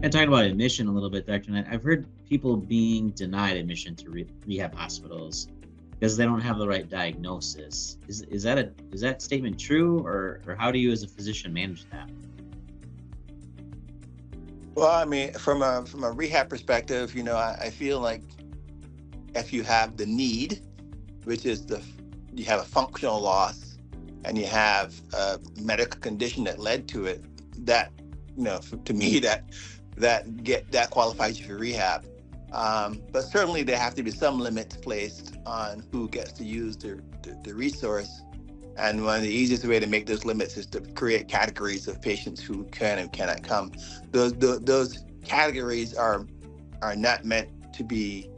And talking about admission a little bit, Dr. Knight, I've heard people being denied admission to rehab hospitals because they don't have the right diagnosis. Is that statement true, or how do you as a physician manage that? Well, I mean, from a rehab perspective, I feel like if you have the need, which is you have a functional loss, and you have a medical condition that led to it, that to me that qualifies you for rehab. But certainly there have to be some limits placed on who gets to use the resource. And one of the easiest way to make those limits is to create categories of patients who can and cannot come. Those categories are not meant to be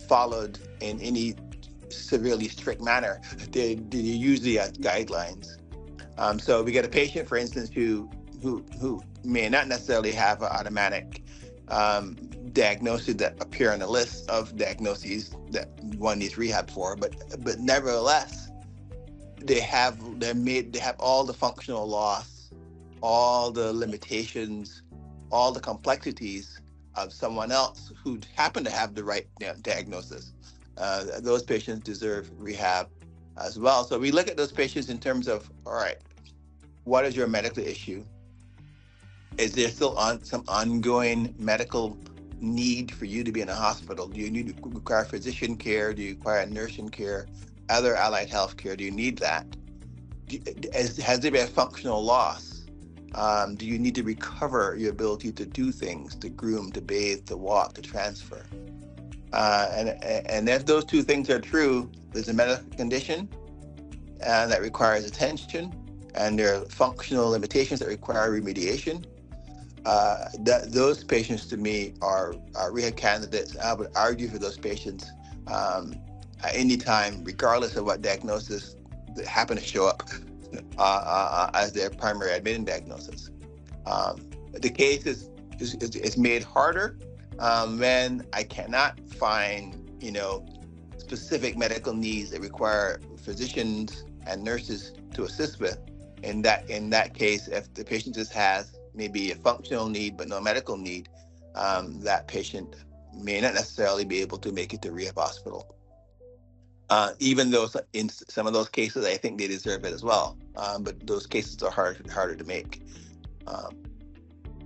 followed in any severely strict manner. They're usually guidelines. So we get a patient, for instance, who may not necessarily have an automatic diagnosis that appear on the list of diagnoses that one needs rehab for, but nevertheless, they have all the functional loss, all the limitations, all the complexities of someone else who happen to have the right diagnosis. Those patients deserve rehab as well. So we look at those patients in terms of, all right, what is your medical issue? Is there still some ongoing medical need for you to be in a hospital? Do you require physician care? Do you require nursing care? Other allied health care? Do you need that? Has there been a functional loss? Do you need to recover your ability to do things, to groom, to bathe, to walk, to transfer? And if those two things are true, there's a medical condition that requires attention, and there are functional limitations that require remediation. Those patients, to me, are rehab candidates. I would argue for those patients at any time, regardless of what diagnosis that happen to show up as their primary admitting diagnosis. The case is made harder when I cannot find, specific medical needs that require physicians and nurses to assist with. In that case, if the patient just has maybe a functional need but no medical need, that patient may not necessarily be able to make it to rehab hospital. Even though in some of those cases, I think they deserve it as well. But those cases are harder to make. All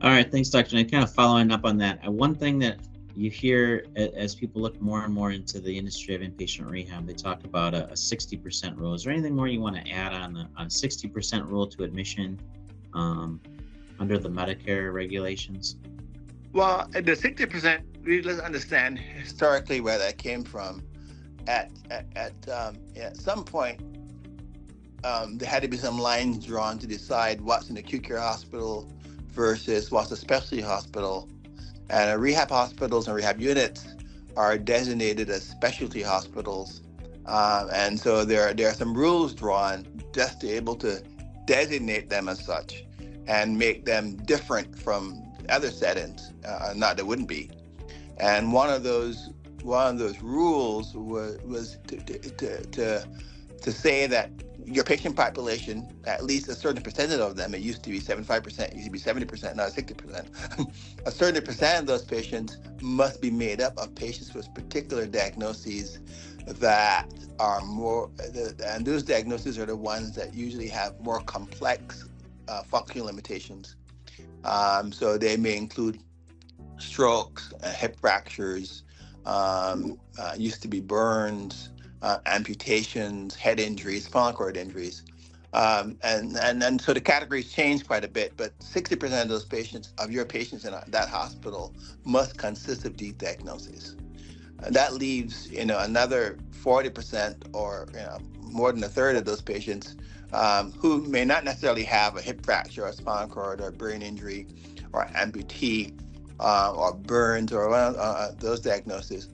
right, thanks, Dr. Knight. Kind of following up on that, one thing that you hear as people look more and more into the industry of inpatient rehab, they talk about a 60% rule. Is there anything more you want to add on a 60% rule to admission under the Medicare regulations? Well, the 60%, let's understand historically where that came from. At some point, there had to be some lines drawn to decide what's an acute care hospital versus what's a specialty hospital. And rehab hospitals and rehab units are designated as specialty hospitals. And so there are some rules drawn just to be able to designate them as such and make them different from other settings. Not that wouldn't be. And one of those rules was to say that your patient population, at least a certain percentage of them, it used to be 75%, it used to be 70%, now 60%. A certain percent of those patients must be made up of patients with particular diagnoses that are more, and those diagnoses are the ones that usually have more complex functional limitations. So they may include strokes, hip fractures, used to be burns, amputations, head injuries, spinal cord injuries. And so the categories change quite a bit, but 60% of those patients, of your patients in that hospital, must consist of these diagnoses. That leaves, another 40% or more than a third of those patients who may not necessarily have a hip fracture or spinal cord or brain injury or amputee or burns or those diagnoses.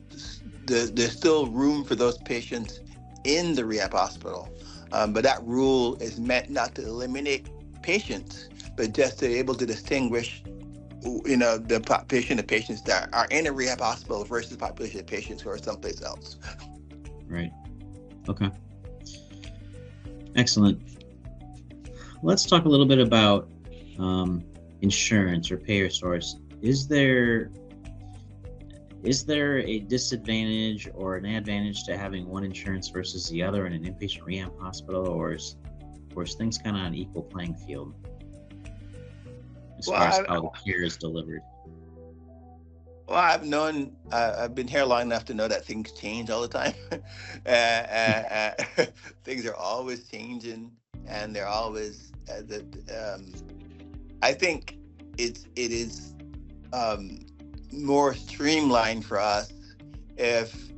There's still room for those patients in the rehab hospital. But that rule is meant not to eliminate patients, but just to be able to distinguish, the population of patients that are in a rehab hospital versus the population of patients who are someplace else. Right. Okay. Excellent. Let's talk a little bit about insurance or payer source. is there a disadvantage or an advantage to having one insurance versus the other in an inpatient rehab hospital, or is things kind of on an equal playing field as far as how the care is delivered? Well, I've been here long enough to know that things change all the time. Things are always changing, and they're always. I think it is more streamlined for us if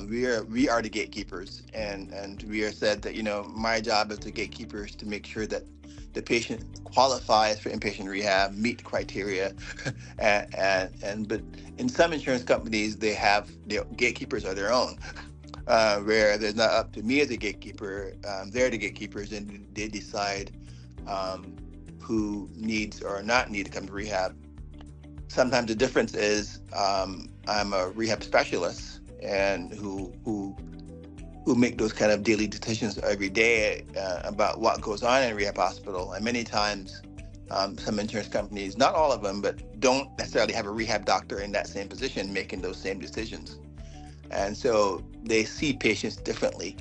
we are the gatekeepers, and we are said that my job as the gatekeepers to make sure that the patient qualifies for inpatient rehab, meet the criteria, but in some insurance companies they have gatekeepers are their own, where there's not up to me as a gatekeeper. They're the gatekeepers, and they decide who needs or not need to come to rehab. Sometimes the difference is I'm a rehab specialist and who make those kind of daily decisions every day about what goes on in a rehab hospital. And many times, some insurance companies, not all of them, but don't necessarily have a rehab doctor in that same position making those same decisions. And so they see patients differently.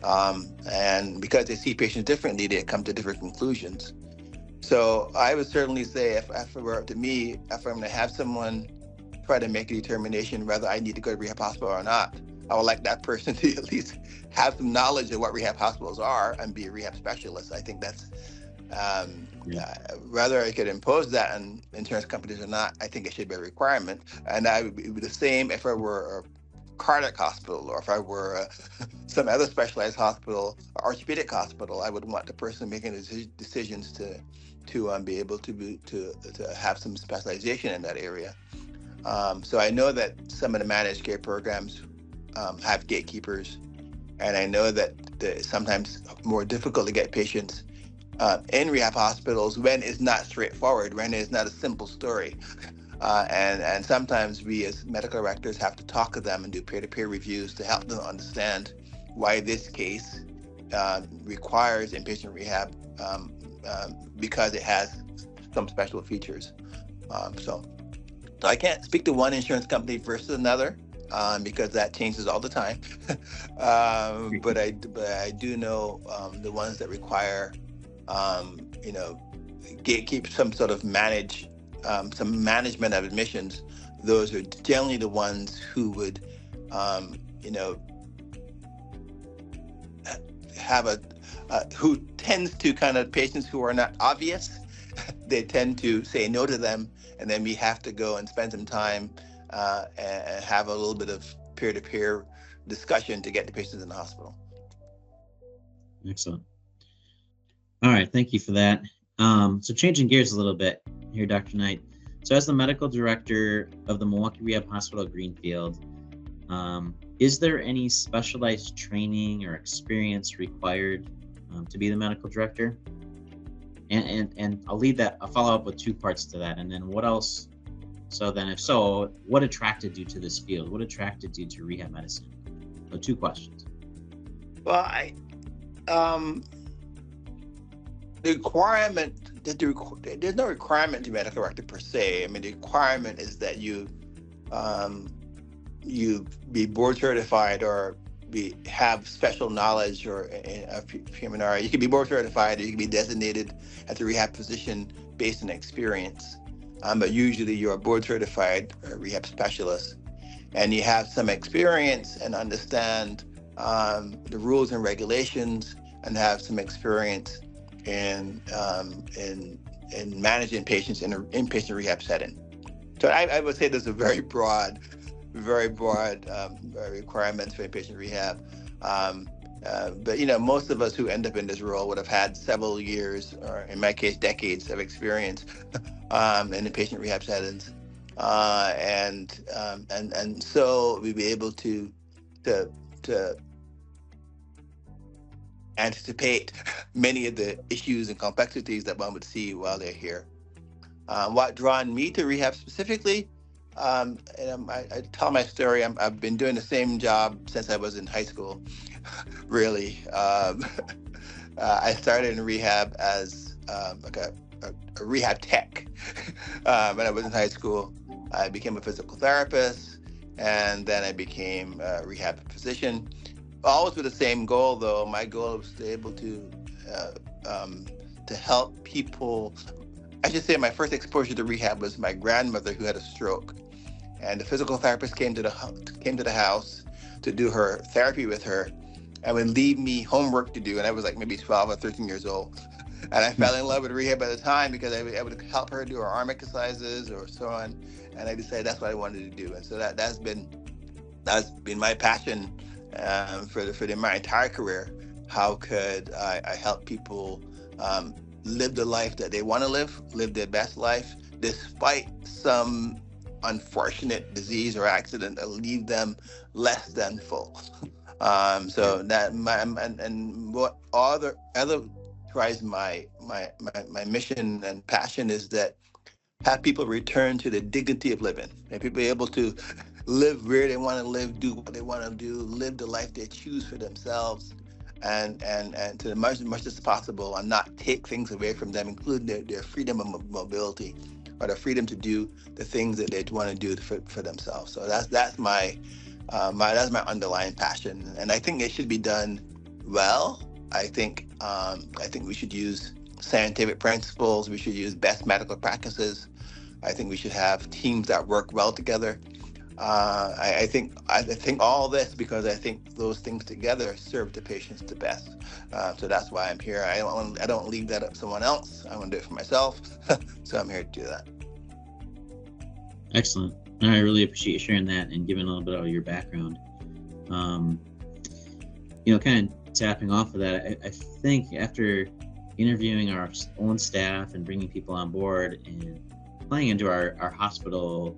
And because they see patients differently, they come to different conclusions. So I would certainly say if it were up to me, if I'm going to have someone try to make a determination whether I need to go to rehab hospital or not, I would like that person to at least have some knowledge of what rehab hospitals are and be a rehab specialist. I think that's, whether I could impose that on insurance companies or not, I think it should be a requirement. And it would be the same if I were a cardiac hospital or if I were some other specialized hospital, or orthopedic hospital. I would want the person making the decisions to be able to have some specialization in that area. So I know that some of the managed care programs have gatekeepers, and I know that it's sometimes more difficult to get patients in rehab hospitals when it's not straightforward, when it's not a simple story. And sometimes we as medical directors have to talk to them and do peer-to-peer reviews to help them understand why this case requires inpatient rehab because it has some special features. So I can't speak to one insurance company versus another because that changes all the time. But I do know the ones that require gatekeep some sort of some management of admissions. Those are generally the ones who would have who tends to kind of patients who are not obvious. They tend to say no to them, and then we have to go and spend some time and have a little bit of peer-to-peer discussion to get the patients in the hospital. Excellent. All right, thank you for that. So changing gears a little bit here, Dr. Knight. So as the medical director of the Milwaukee Rehab Hospital Greenfield, is there any specialized training or experience required to be the medical director? And I'll follow up with two parts to that. And then what else? So then if so, what attracted you to this field? What attracted you to rehab medicine? So two questions. Well, the requirement, there's no requirement to be medical director per se. I mean, the requirement is that you be board certified or have special knowledge or human area. You can be board certified, or you can be designated as a rehab physician based on experience. But usually you're a board certified rehab specialist, and you have some experience and understand the rules and regulations, and have some experience in managing patients in an inpatient rehab setting. So I would say there's a very broad requirements for inpatient rehab. But most of us who end up in this role would have had several years, or in my case, decades of experience in inpatient rehab settings, and so we'd be able to anticipate many of the issues and complexities that one would see while they're here. What drawn me to rehab specifically, and I tell my story. I've been doing the same job since I was in high school, really. I started in rehab as like a rehab tech when I was in high school, I became a physical therapist, and then I became a rehab physician. Always with the same goal, though. My goal was to be able uh, to help people. I should say my first exposure to rehab was my grandmother who had a stroke, and the physical therapist came to the house to do her therapy with her, and would leave me homework to do. And I was like maybe 12 or 13 years old, and I fell in love with rehab at the time because I would help her do her arm exercises or so on, and I decided that's what I wanted to do. And so that's been my passion for my entire career. How could I help people live the life that they want to live their best life, despite some unfortunate disease or accident that leave them less than full. So that and what other drives my mission and passion is that have people return to the dignity of living and people be able to live where they want to live, do what they want to do, live the life they choose for themselves, and to much as possible, and not take things away from them, including their freedom of mobility or the freedom to do the things that they want to do for themselves. So that's my underlying passion, and I think it should be done well. I think we should use scientific principles. We should use best medical practices. I think we should have teams that work well together. I think all this because I think those things together serve the patients the best. So that's why I'm here. I don't leave that up to someone else. I want to do it for myself. So I'm here to do that. Excellent. I really appreciate you sharing that and giving a little bit of your background. Kind of tapping off of that, I think after interviewing our own staff and bringing people on board and playing into our hospital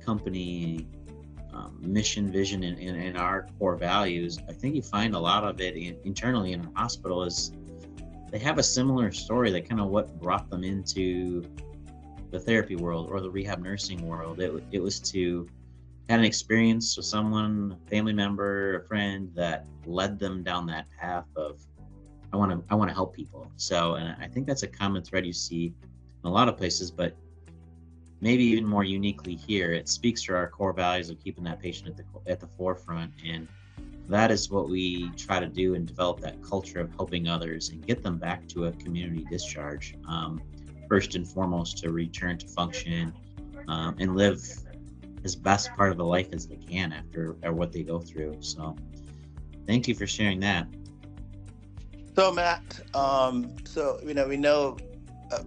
company mission, vision, and our core values, I think you find a lot of it internally in our hospital is they have a similar story that kind of what brought them into the therapy world or the rehab nursing world. It was to had an experience with someone, a family member, a friend that led them down that path of I want to help people. So, and I think that's a common thread you see in a lot of places, but maybe even more uniquely here, it speaks to our core values of keeping that patient at the forefront. And that is what we try to do and develop that culture of helping others and get them back to a community discharge. First and foremost, to return to function and live as best part of the life as they can after what they go through. So thank you for sharing that. So Matt, we know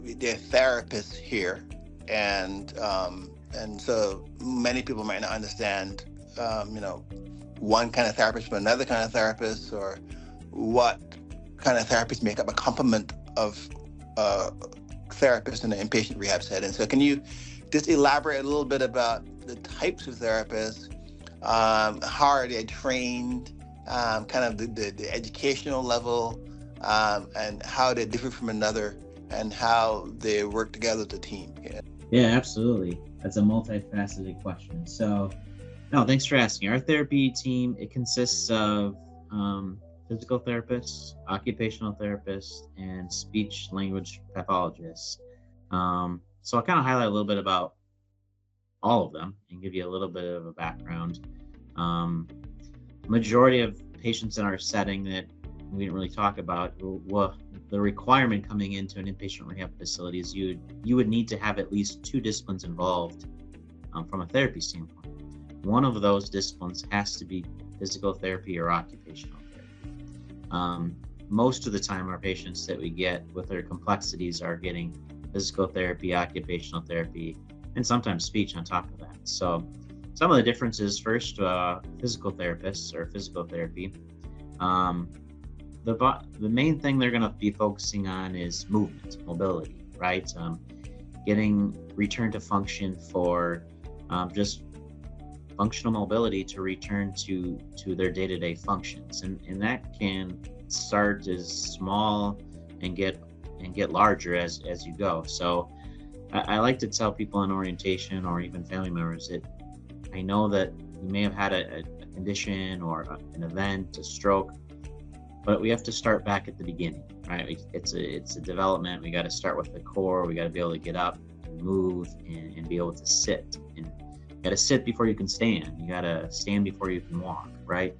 there are therapists here, and so many people might not understand, one kind of therapist from another kind of therapist, or what kind of therapists make up a complement of therapists in the inpatient rehab setting. So can you just elaborate a little bit about the types of therapists, how are they trained, kind of the educational level, and how they differ from another, and how they work together as a team? Yeah, absolutely. That's a multifaceted question. So, no, thanks for asking. Our therapy team, it consists of physical therapists, occupational therapists, and speech language pathologists. So I'll kind of highlight a little bit about all of them and give you a little bit of a background. Majority of patients in our setting that we didn't really talk about, well, the requirement coming into an inpatient rehab facility is you would need to have at least 2 disciplines involved from a therapy standpoint. One of those disciplines has to be physical therapy or occupational therapy. Most of the time, our patients that we get with their complexities are getting physical therapy, occupational therapy, and sometimes speech on top of that. So some of the differences, first, physical therapists or physical therapy, the main thing they're going to be focusing on is movement, mobility, right? Getting return to function for just functional mobility to return to their day-to-day functions, and that can start as small and get larger as you go. So I like to tell people in orientation or even family members that I know that you may have had a condition or an event, a stroke, but we have to start back at the beginning, right? It's a development. We got to start with the core. We got to be able to get up and move and be able to sit. And got to sit before you can stand. You got to stand before you can walk, right?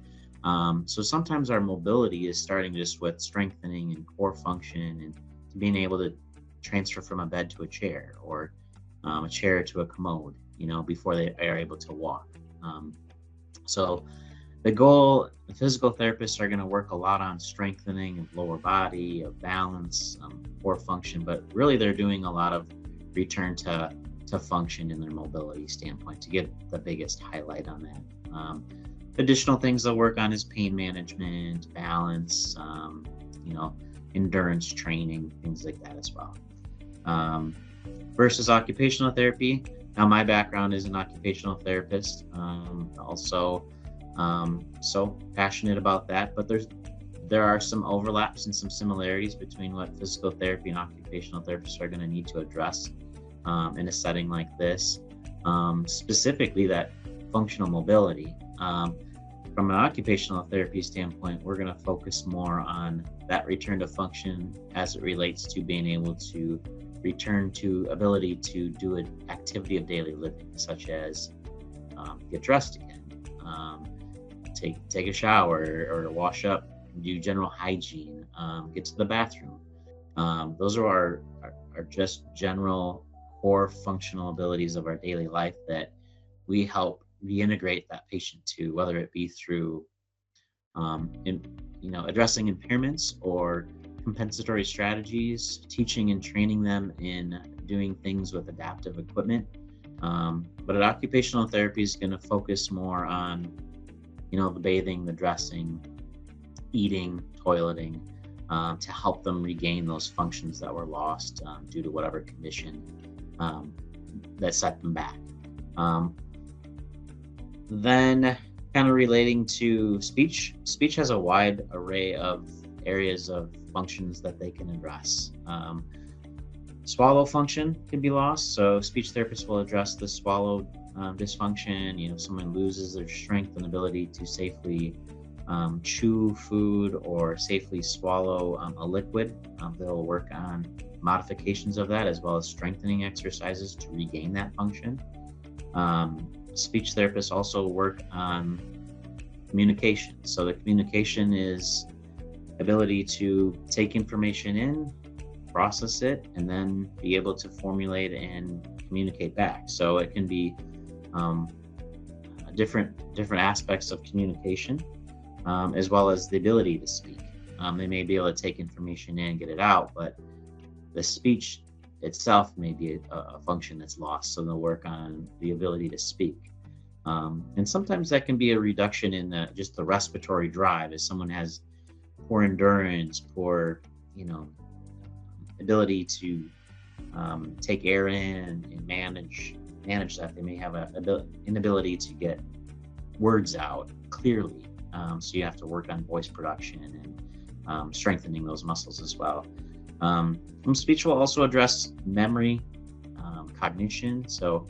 So sometimes our mobility is starting just with strengthening and core function and being able to transfer from a bed to a chair, or a chair to a commode, before they are able to walk. So the goal, the physical therapists are going to work a lot on strengthening of lower body, of balance, core function, but really they're doing a lot of return to function in their mobility standpoint to get the biggest highlight on that. Additional things they'll work on is pain management, balance, endurance training, things like that as well. Versus occupational therapy. Now, my background is an occupational therapist, also, so passionate about that, but there are some overlaps and some similarities between what physical therapy and occupational therapists are going to need to address in a setting like this, specifically that functional mobility. From an occupational therapy standpoint, we're going to focus more on that return to function as it relates to being able to return to ability to do an activity of daily living, such as get dressed again, take a shower or wash up, do general hygiene, get to the bathroom. Those are our just general core functional abilities of our daily life that we help reintegrate that patient to, whether it be through addressing impairments or compensatory strategies, teaching and training them in doing things with adaptive equipment. But an occupational therapy is going to focus more on the bathing, the dressing, eating, toileting, to help them regain those functions that were lost due to whatever condition that set them back. Then kind of relating to speech has a wide array of areas of functions that they can address. Swallow function can be lost, so speech therapists will address the swallow dysfunction. If someone loses their strength and ability to safely chew food or safely swallow a liquid, they'll work on modifications of that as well as strengthening exercises to regain that function. Speech therapists also work on communication. So the communication is ability to take information in, process it, and then be able to formulate and communicate back. So it can be different aspects of communication, as well as the ability to speak. They may be able to take information in and get it out, but the speech itself may be a function that's lost. So they'll work on the ability to speak. And sometimes that can be a reduction in just the respiratory drive, as someone has poor endurance, poor, ability to take air in and manage that. They may have an inability to get words out clearly. So you have to work on voice production and strengthening those muscles as well. Speech will also address memory, cognition, so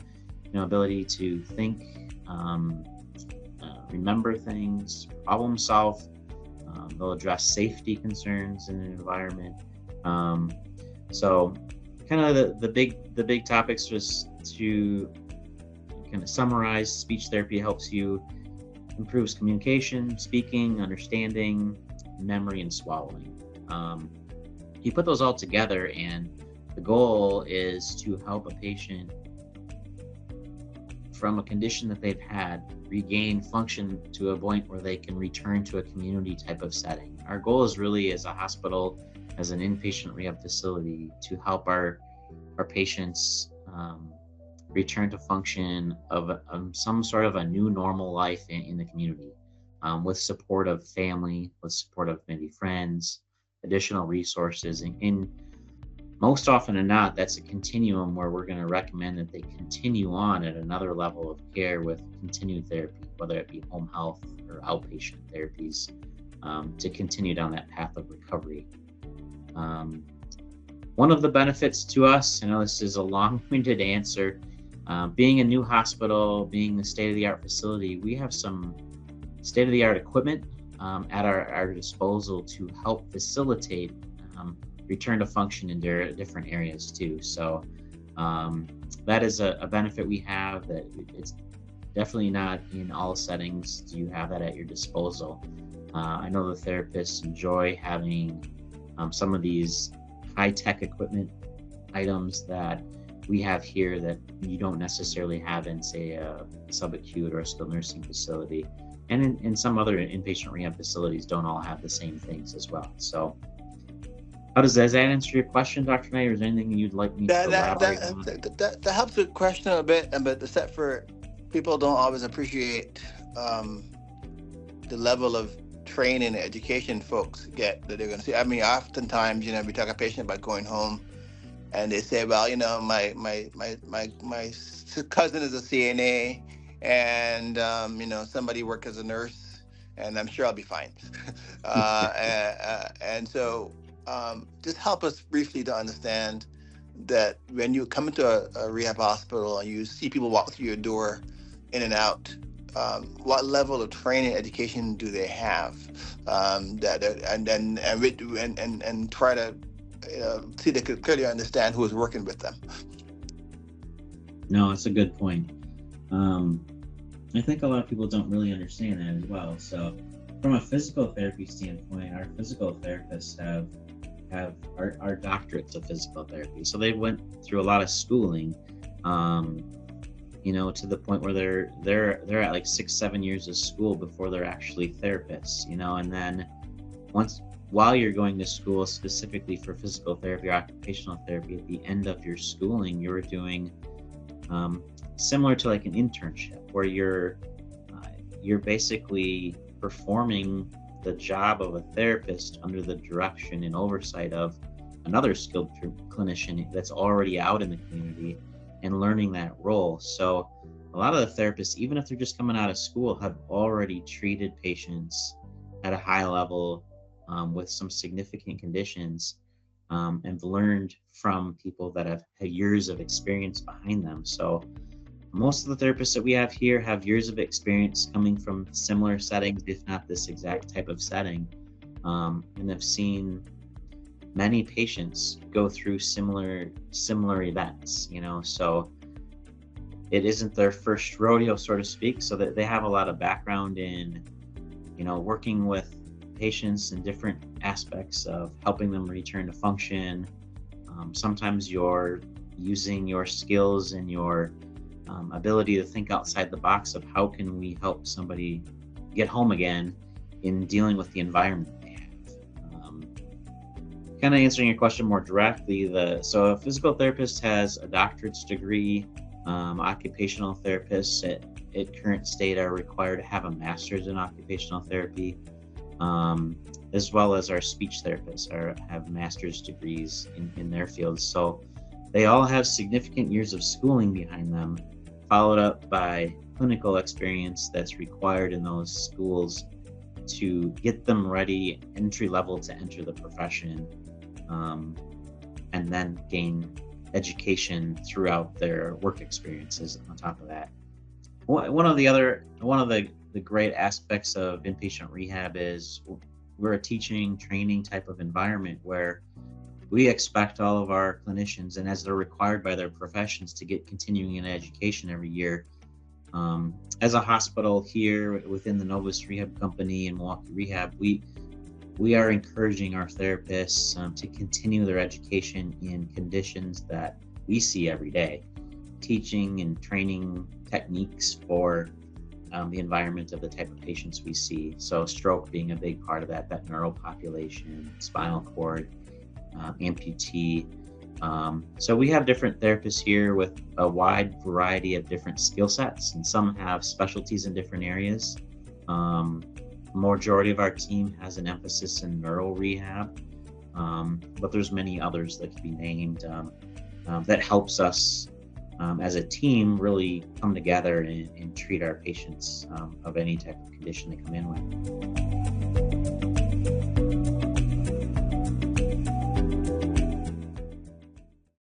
ability to think, remember things, problem solve. They'll address safety concerns in an environment. So kind of the big topics, just to kind of summarize: speech therapy helps you improves communication, speaking, understanding, memory, and swallowing. You put those all together, and the goal is to help a patient from a condition that they've had regain function to a point where they can return to a community type of setting. Our goal is really, as a hospital, as an inpatient rehab facility, to help our patients return to function of some sort of a new normal life in the community, with support of family, with support of maybe friends, additional resources. And most often than not, that's a continuum where we're going to recommend that they continue on at another level of care with continued therapy, whether it be home health or outpatient therapies, to continue down that path of recovery. One of the benefits to us, I know this is a long-winded answer, being a new hospital, being a state-of-the-art facility, we have some state-of-the-art equipment at our disposal to help facilitate return to function in different areas too. So that is a benefit we have, that definitely not in all settings do you have that at your disposal. I know the therapists enjoy having some of these high-tech equipment items that we have here that you don't necessarily have in, say, a subacute or a skilled nursing facility. And in some other inpatient rehab facilities don't all have the same things as well. So does that answer your question, Dr. Knight, or is there anything you'd like me to elaborate on? That helps the question a bit, but except for people don't always appreciate the level of training and education folks get that they're going to see. I mean, oftentimes, we talk to a patient about going home, and they say, well, my cousin is a CNA, and somebody worked as a nurse, and I'm sure I'll be fine. And so just help us briefly to understand that when you come into a rehab hospital and you see people walk through your door in and out, what level of training and education do they have, and try to see they could clearly understand who is working with them. No, it's a good point. I think a lot of people don't really understand that as well. So from a physical therapy standpoint, our physical therapists have our doctorates of physical therapy. So they went through a lot of schooling, to the point where they're at like 6-7 years of school before they're actually therapists, and then while you're going to school specifically for physical therapy or occupational therapy, at the end of your schooling, you're doing similar to like an internship where you're basically performing the job of a therapist under the direction and oversight of another skilled clinician that's already out in the community and learning that role. So a lot of the therapists, even if they're just coming out of school, have already treated patients at a high level with some significant conditions, and learned from people that have had years of experience behind them. So most of the therapists that we have here have years of experience coming from similar settings, if not this exact type of setting, and have seen many patients go through similar events, so it isn't their first rodeo, so to speak, so that they have a lot of background in, working with patients in different aspects of helping them return to function. Sometimes you're using your skills and your ability to think outside the box of how can we help somebody get home again in dealing with the environment they have. Kind of answering your question more directly, so a physical therapist has a doctorate's degree. Occupational therapists at current state are required to have a master's in occupational therapy, as well as our speech therapists have master's degrees in their fields. So they all have significant years of schooling behind them, followed up by clinical experience that's required in those schools to get them ready, entry level, to enter the profession, and then gain education throughout their work experiences on top of that. One of the great aspects of inpatient rehab is we're a teaching, training type of environment where we expect all of our clinicians, and as they're required by their professions, to get continuing in education every year. As a hospital here within the Novus Rehab Company and Milwaukee Rehab, we are encouraging our therapists to continue their education in conditions that we see every day, teaching and training techniques for the environment of the type of patients we see. So stroke being a big part of that neural population, spinal cord, amputee. So we have different therapists here with a wide variety of different skill sets, and some have specialties in different areas. Majority of our team has an emphasis in neural rehab, but there's many others that could be named that helps us as a team really come together and treat our patients of any type of condition they come in with.